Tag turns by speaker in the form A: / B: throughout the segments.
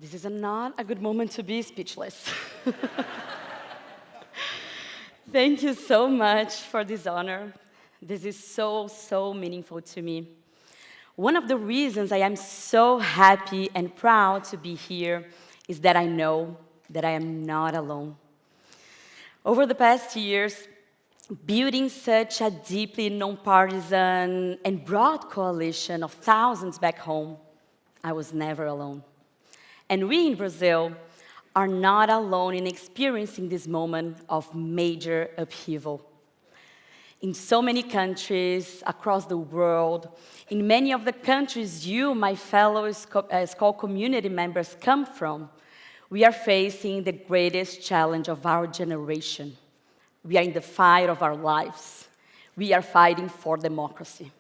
A: This is not a good moment to be speechless. Thank you so much for this honor. This is so meaningful to me. One of the reasons I am so happy and proud to be here is that I know that I am not alone. Over the past years, building such a deeply non-partisan and broad coalition of thousands back home, I was never alone. And we in Brazil are not alone in experiencing this moment of major upheaval. In so many countries across the world, in many of the countries you, my fellow Skoll community members, come from, we are facing the greatest challenge of our generation. We are in the fight of our lives. We are fighting for democracy.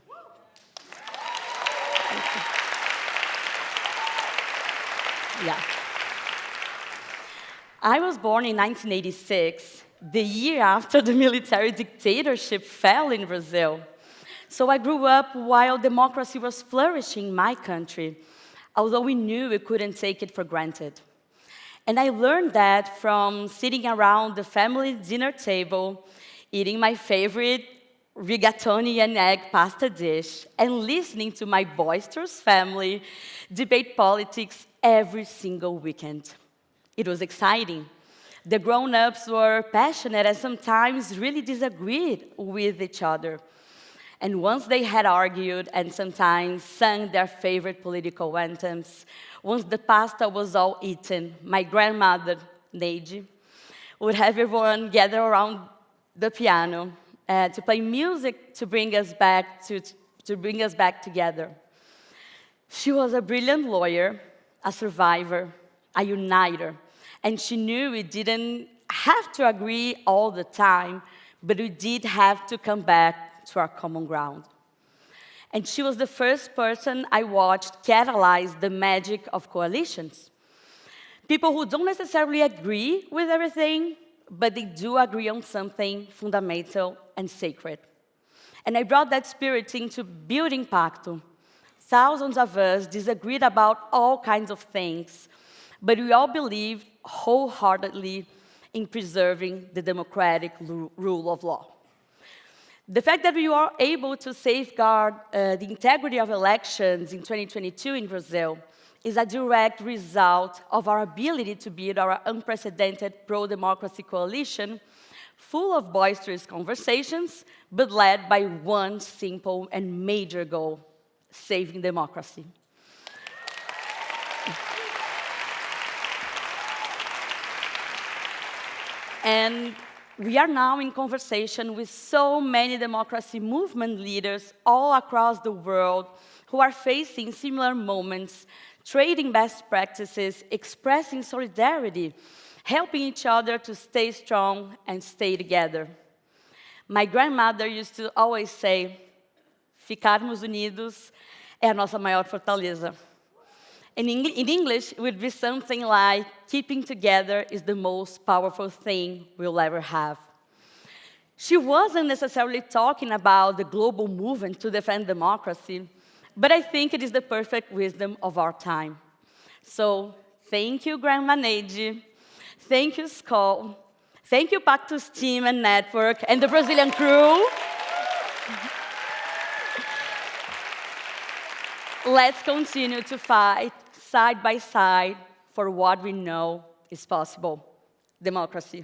A: Yeah. I was born in 1986, the year after the military dictatorship fell in Brazil. So I grew up while democracy was flourishing in my country, although we knew we couldn't take it for granted. And I learned that from sitting around the family dinner table, eating my favorite rigatoni and egg pasta dish, and listening to my boisterous family debate politics every single weekend. It was exciting. The grown-ups were passionate and sometimes really disagreed with each other. And once they had argued and sometimes sang their favorite political anthems, once the pasta was all eaten, my grandmother, Neide, would have everyone gather around the piano to play music to bring us back together. She was a brilliant lawyer, a survivor, a uniter, and she knew we didn't have to agree all the time, but we did have to come back to our common ground. And she was the first person I watched catalyze the magic of coalitions. People who don't necessarily agree with everything, but they do agree on something fundamental and sacred. And I brought that spirit into building Pacto. Thousands of us disagreed about all kinds of things, but we all believed wholeheartedly in preserving the democratic rule of law. The fact that we were able to safeguard the integrity of elections in 2022 in Brazil is a direct result of our ability to build our unprecedented pro-democracy coalition, full of boisterous conversations, but led by one simple and major goal: saving democracy. And we are now in conversation with so many democracy movement leaders all across the world who are facing similar moments, trading best practices, expressing solidarity, helping each other to stay strong and stay together. My grandmother used to always say, ficarmos unidos é a nossa maior fortaleza. In English, it would be something like, keeping together is the most powerful thing we'll ever have. She wasn't necessarily talking about the global movement to defend democracy, but I think it is the perfect wisdom of our time. So, thank you, Grandma Neide. Thank you, Skoll. Thank you, Pacto's team and network, and the Brazilian crew. Let's continue to fight side by side for what we know is possible: democracy.